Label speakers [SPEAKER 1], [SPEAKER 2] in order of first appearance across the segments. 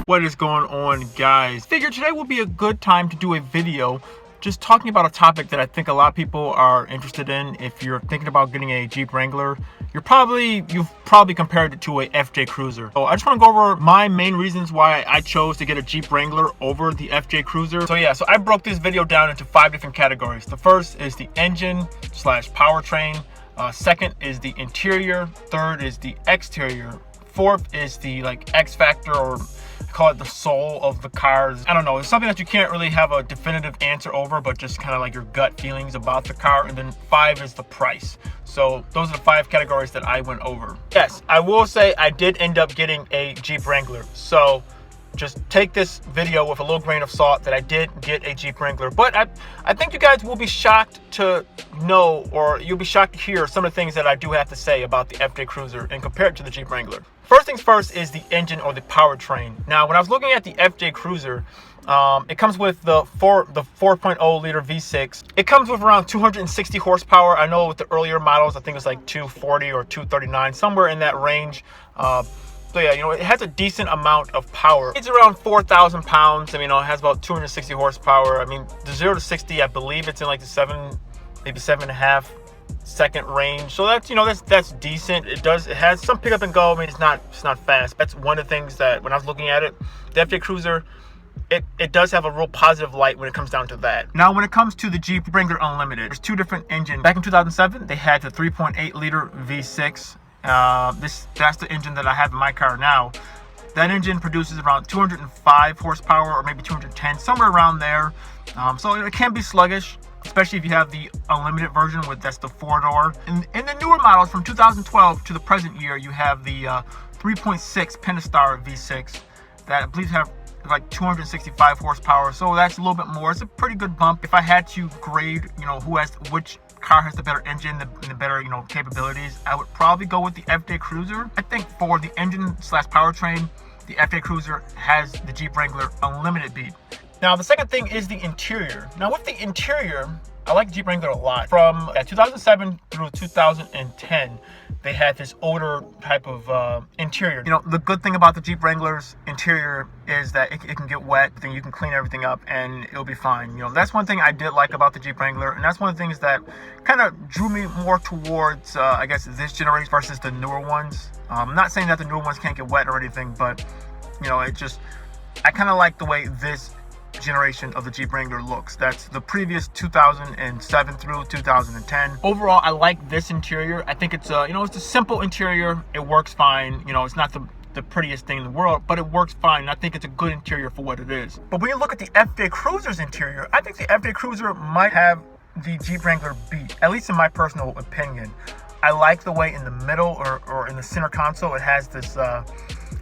[SPEAKER 1] What is going on, guys? Figured today will be a good time to do a video just talking about a topic that I think a lot of people are interested in. If you're thinking about getting a Jeep Wrangler, you've probably compared it to a FJ Cruiser. So I just want to go over my main reasons why I chose to get a Jeep Wrangler over the FJ Cruiser. So I broke this video down into 5 different categories. The first is the engine / powertrain. Second is the interior. Third is the exterior. Fourth is the X factor, or I call it the soul of the cars. I don't know, it's something that you can't really have a definitive answer over, but just kind of like your gut feelings about the car. And then 5 is the price. So those are the 5 categories that I went over. Yes, I will say I did end up getting a Jeep Wrangler. So just take this video with a little grain of salt that I did get a Jeep Wrangler. But I think you guys will be shocked to know, or you'll be shocked to hear some of the things that I do have to say about the FJ Cruiser and compare it to the Jeep Wrangler. First things first is the engine, or the powertrain. Now, when I was looking at the FJ Cruiser, it comes with the 4.0 liter V6. It comes with around 260 horsepower. I know with the earlier models, I think it's like 240 or 239, somewhere in that range. So yeah, it has a decent amount of power. It's around 4,000 pounds. I mean, it has about 260 horsepower. I mean, the 0 to 60, I believe it's in like the maybe 7.5 second range. So that's decent. It has some pick up and go. I mean, it's not fast. That's one of the things that when I was looking at it, the FJ Cruiser, it does have a real positive light when it comes down to that. Now, when it comes to the Jeep Wrangler Unlimited, there's 2 different engines. Back in 2007, they had the 3.8 liter V6. That's the engine that I have in my car now. That engine produces around 205 horsepower, or maybe 210, somewhere around there. So it can be sluggish, especially if you have the Unlimited version, that's the 4-door. In the newer models from 2012 to the present year, you have the 3.6 Pentastar V6 that I believe have like 265 horsepower. So that's a little bit more. It's a pretty good bump. If I had to grade, which car has the better engine, the better capabilities, I would probably go with the FJ Cruiser. I think for the engine / powertrain, the FJ Cruiser has the Jeep Wrangler Unlimited beat. Now, the second thing is the interior. Now, with the interior, I like Jeep Wrangler a lot. From 2007 through 2010, they had this older type of interior. The good thing about the Jeep Wrangler's interior is that it can get wet, then you can clean everything up and it'll be fine. That's one thing I did like about the Jeep Wrangler, and that's one of the things that kind of drew me more towards, I guess, this generation versus the newer ones. I'm not saying that the newer ones can't get wet or anything, but, I kind of like the way this generation of the Jeep Wrangler looks. That's the previous 2007 through 2010. Overall, I like this interior. I think it's it's a simple interior. It works fine. It's not the prettiest thing in the world, but it works fine. I think it's a good interior for what it is. But when you look at the FJ Cruiser's interior, I think the FJ Cruiser might have the Jeep Wrangler beat, at least in my personal opinion. I like the way in the middle or in the center console, it has this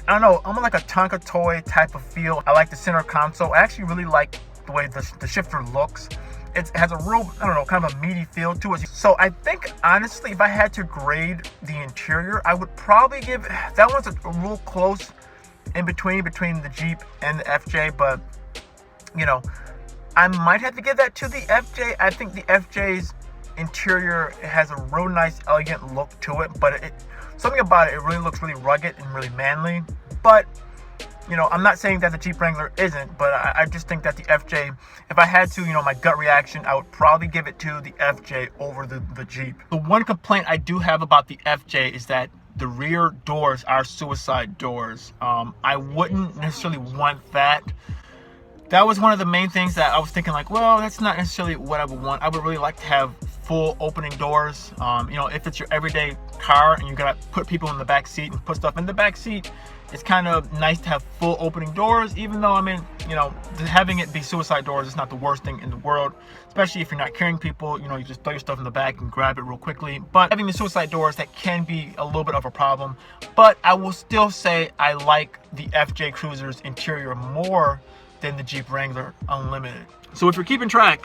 [SPEAKER 1] I don't know, almost like a Tonka toy type of feel. I like the center console. I actually really like the way the shifter looks. It has a real, kind of a meaty feel to it. So I think, honestly, if I had to grade the interior, I would probably give, that one's a real close in between the Jeep and the FJ, but, I might have to give that to the FJ. I think the FJ's interior has a real nice, elegant look to it, but something about it really looks really rugged and really manly. But I'm not saying that the Jeep Wrangler isn't, but I just think that the FJ, if I had to, my gut reaction, I would probably give it to the FJ over the Jeep. The one complaint I do have about the FJ is that the rear doors are suicide doors. I wouldn't necessarily want that. That was one of the main things that I was thinking, well, that's not necessarily what I would want. I would really like to have full opening doors. If it's your everyday car and you gotta put people in the back seat and put stuff in the back seat, it's kind of nice to have full opening doors, even though, having it be suicide doors is not the worst thing in the world, especially if you're not carrying people, you just throw your stuff in the back and grab it real quickly. But having the suicide doors, that can be a little bit of a problem. But I will still say I like the FJ Cruiser's interior more than the Jeep Wrangler Unlimited. So if you're keeping track,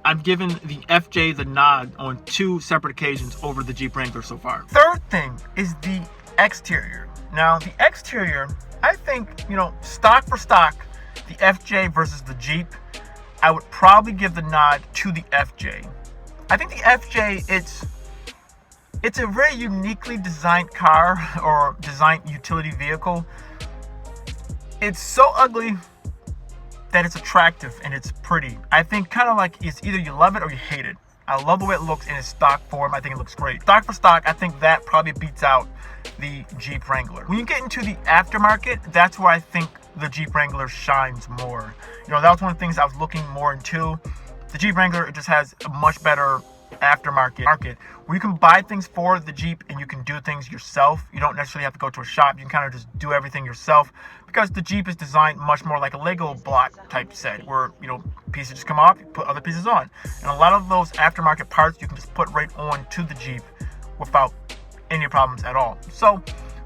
[SPEAKER 1] I've given the FJ the nod on 2 separate occasions over the Jeep Wrangler so far. Third thing is the exterior. Now, the exterior, I think, stock for stock, the FJ versus the Jeep, I would probably give the nod to the FJ. I think the FJ, it's a very uniquely designed car or designed utility vehicle. It's so ugly that it's attractive and it's pretty. I think kind of like it's either you love it or you hate it. I love the way it looks in its stock form. I think it looks great. Stock for stock, I think that probably beats out the Jeep Wrangler. When you get into the aftermarket, that's where I think the Jeep Wrangler shines more. You know, that was one of the things I was looking more into. The Jeep Wrangler, it just has a much better aftermarket market where you can buy things for the Jeep and you can do things yourself. You don't necessarily have to go to a shop. You can kind of just do everything yourself because the Jeep is designed much more like a Lego block type set where, you know, pieces just come off, you put other pieces on. And a lot of those aftermarket parts you can just put right on to the Jeep without any problems at all. So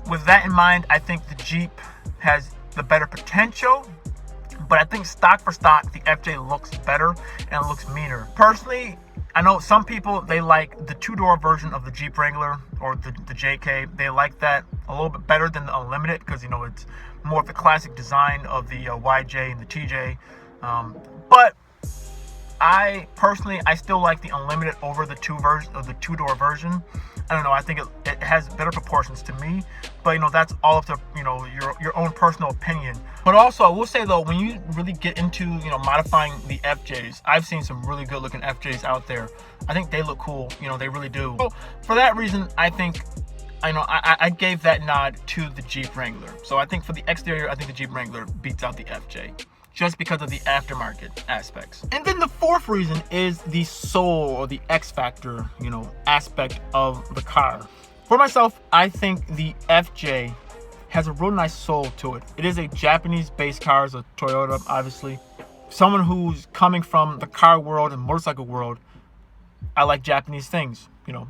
[SPEAKER 1] with that in mind, I think the Jeep has the better potential, but I think stock for stock, the FJ looks better and looks meaner. Personally, I know some people, they like the two-door version of the Jeep Wrangler or the JK. They like that a little bit better than the Unlimited because, you know, it's more of the classic design of the YJ and the TJ. But I personally, I still like the Unlimited over the two-door version. I don't know, I think it has better proportions to me, but you know, that's all up to, you know, your own personal opinion. But also, I will say though, when you really get into, you know, modifying the FJs, I've seen some really good looking FJs out there. I think they look cool, you know, they really do. So for that reason, I think, I gave that nod to the Jeep Wrangler. So I think for the exterior, I think the Jeep Wrangler beats out the FJ. Just because of the aftermarket aspects. And then the fourth reason is the soul or the X factor, you know, aspect of the car. For myself, I think the FJ has a real nice soul to it. It is a Japanese-based car, it's a Toyota, obviously. Someone who's coming from the car world and motorcycle world, I like Japanese things, you know.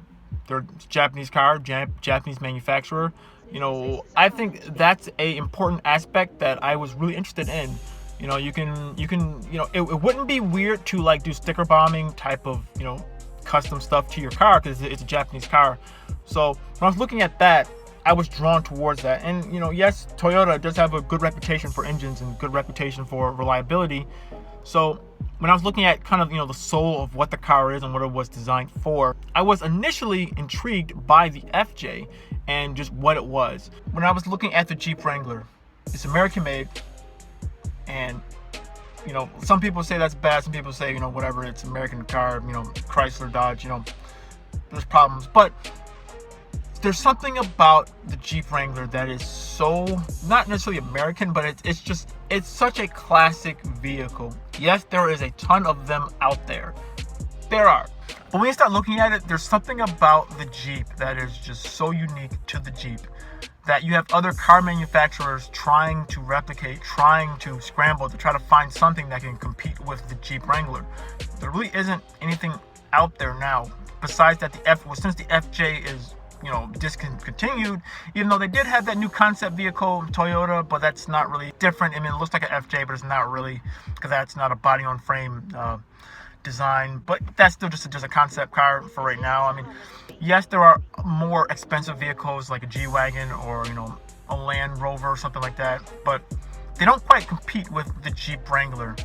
[SPEAKER 1] They're a Japanese car, Japanese manufacturer. You know, I think that's a important aspect that I was really interested in. You know, you can, you know, it wouldn't be weird to like do sticker bombing type of, you know, custom stuff to your car because it's a Japanese car. So when I was looking at that, I was drawn towards that. And, you know, yes, Toyota does have a good reputation for engines and good reputation for reliability. So when I was looking at kind of, you know, the soul of what the car is and what it was designed for, I was initially intrigued by the FJ and just what it was. When I was looking at the Jeep Wrangler, it's American made. And, you know, some people say that's bad. Some people say, you know, whatever, it's American car, you know, Chrysler, Dodge, you know, there's problems. But there's something about the Jeep Wrangler that is so, not necessarily American, but it's such a classic vehicle. Yes, there is a ton of them out there. There are. But when you start looking at it, there's something about the Jeep that is just so unique to the Jeep that you have other car manufacturers trying to replicate, trying to scramble to try to find something that can compete with the Jeep Wrangler. There really isn't anything out there now besides that since the FJ is, you know, discontinued, even though they did have that new concept vehicle, Toyota, but that's not really different. I mean, it looks like an FJ, but it's not really, because that's not a body on frame design, but that's still just a concept car for right now. I mean, yes, there are more expensive vehicles like a G-Wagon or, you know, a Land Rover or something like that, but they don't quite compete with the Jeep Wrangler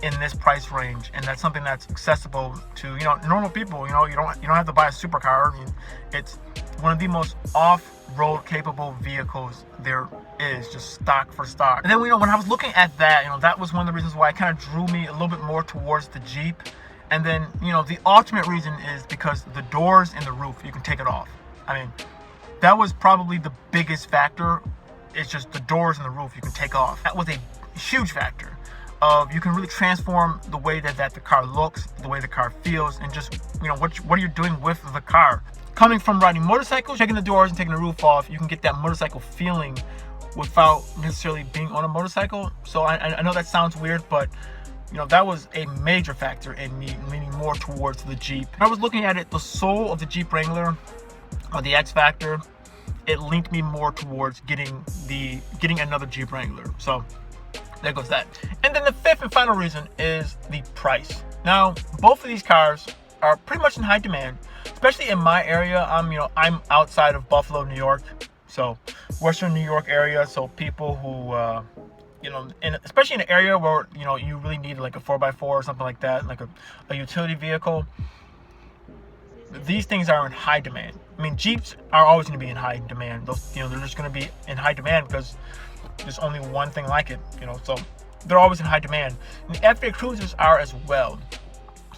[SPEAKER 1] in this price range, and that's something that's accessible to, you know, normal people. You know, you don't have to buy a supercar. I mean, it's one of the most off-road capable vehicles there is, just stock for stock. And then, you know, when I was looking at that, you know, that was one of the reasons why it kind of drew me a little bit more towards the Jeep. And then, you know, the ultimate reason is because the doors and the roof, you can take it off. I mean, that was probably the biggest factor. It's just the doors and the roof you can take off. That was a huge factor of you can really transform the way that the car looks, the way the car feels, and just, you know, what are you doing with the car. Coming from riding motorcycles, taking the doors and taking the roof off, you can get that motorcycle feeling without necessarily being on a motorcycle. So I know that sounds weird, but you know, that was a major factor in me leaning more towards the Jeep. When I was looking at it, the soul of the Jeep Wrangler, or the X Factor, it linked me more towards getting another Jeep Wrangler. So there goes that. And then the fifth and final reason is the price. Now, both of these cars are pretty much in high demand, especially in my area. I'm outside of Buffalo, New York, so Western New York area. So people who you know, especially in an area where, you know, you really need like a 4x4 or something like that, like a utility vehicle, these things are in high demand. I mean, Jeeps are always going to be in high demand. Those, you know, they're just going to be in high demand because there's only one thing like it, you know, so they're always in high demand. And the FJ Cruisers are as well.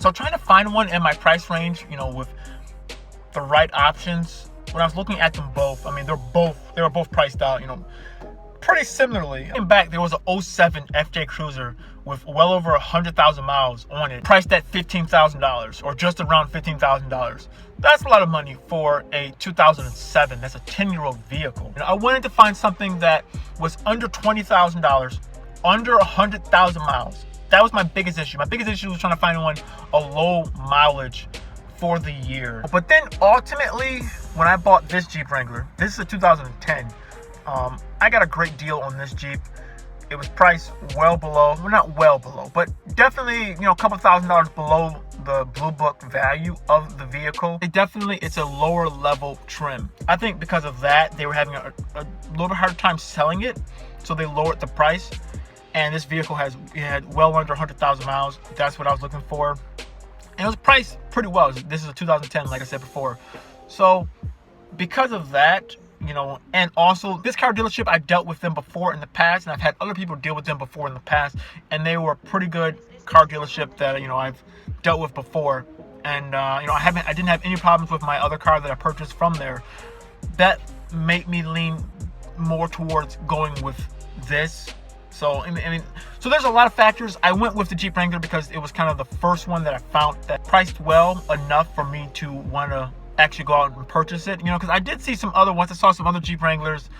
[SPEAKER 1] So trying to find one in my price range, you know, with the right options, when I was looking at them both, I mean, they were both priced out, you know, pretty similarly. Looking back, there was a 07 FJ Cruiser with well over 100,000 miles on it, priced at $15,000 or just around $15,000. That's a lot of money for a 2007. That's a 10-year-old vehicle. And I wanted to find something that was under $20,000, under 100,000 miles. That was my biggest issue. My biggest issue was trying to find one a low mileage for the year. But then ultimately, when I bought this Jeep Wrangler, this is a 2010. I got a great deal on this Jeep. It was priced well below, well, not well below, but definitely, you know, a couple $1,000s below the Blue Book value of the vehicle. It's a lower level trim. I think because of that, they were having a little bit harder time selling it, so they lowered the price. And this vehicle had well under 100,000 miles. That's what I was looking for. And it was priced pretty well. This is a 2010, like I said before. So because of that, you know, and also this car dealership, I dealt with them before in the past, and I've had other people deal with them before in the past, and they were a pretty good car dealership that, you know, I've dealt with before. And you know, I didn't have any problems with my other car that I purchased from there. That made me lean more towards going with this. So I mean, so there's a lot of factors. I went with the Jeep Wrangler because it was kind of the first one that I found that priced well enough for me to want to actually go out and purchase it, you know, because I did see some other ones. I saw some other Jeep Wranglers,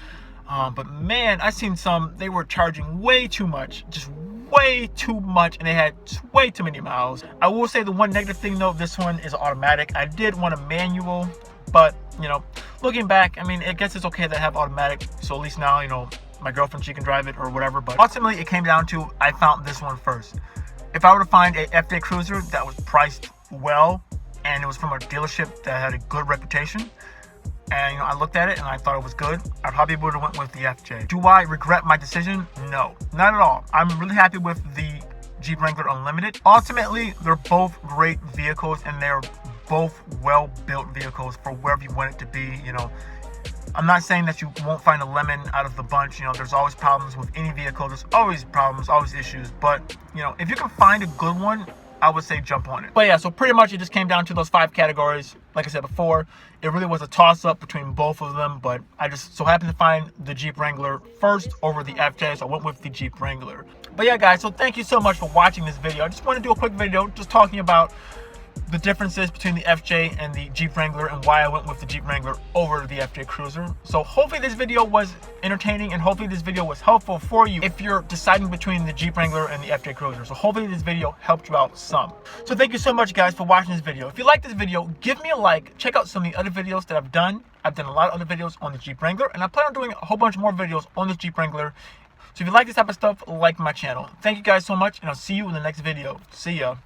[SPEAKER 1] but man, I seen some, they were charging way too much, just way too much, and they had way too many miles. I will say the one negative thing though, this one is automatic. I did want a manual, but you know, looking back, I mean, I guess it's okay to have automatic, so at least now, you know, my girlfriend, she can drive it or whatever. But ultimately it came down to, I found this one first. If I were to find a FJ Cruiser that was priced well, and it was from a dealership that had a good reputation, and you know, I looked at it and I thought it was good, I probably would have went with the FJ. Do I regret my decision? No, not at all. I'm really happy with the Jeep Wrangler Unlimited. Ultimately, they're both great vehicles, and they're both well-built vehicles for wherever you want it to be. You know, I'm not saying that you won't find a lemon out of the bunch. You know, there's always problems with any vehicle. There's always problems, always issues. But you know, if you can find a good one, I would say jump on it. But yeah, so pretty much it just came down to those 5 categories. Like I said before, it really was a toss-up between both of them, but I just so happened to find the Jeep Wrangler first over the FJ, so I went with the Jeep Wrangler. But yeah, guys, so thank you so much for watching this video. I just want to do a quick video just talking about the differences between the FJ and the Jeep Wrangler and why I went with the Jeep Wrangler over the FJ Cruiser. So hopefully this video was entertaining, and hopefully this video was helpful for you if you're deciding between the Jeep Wrangler and the FJ Cruiser. So hopefully this video helped you out some. So thank you so much, guys, for watching this video. If you like this video, give me a like. Check out some of the other videos that I've done. I've done a lot of other videos on the Jeep Wrangler, and I plan on doing a whole bunch more videos on the Jeep Wrangler. So if you like this type of stuff, like my channel. Thank you guys so much, and I'll see you in the next video. See ya.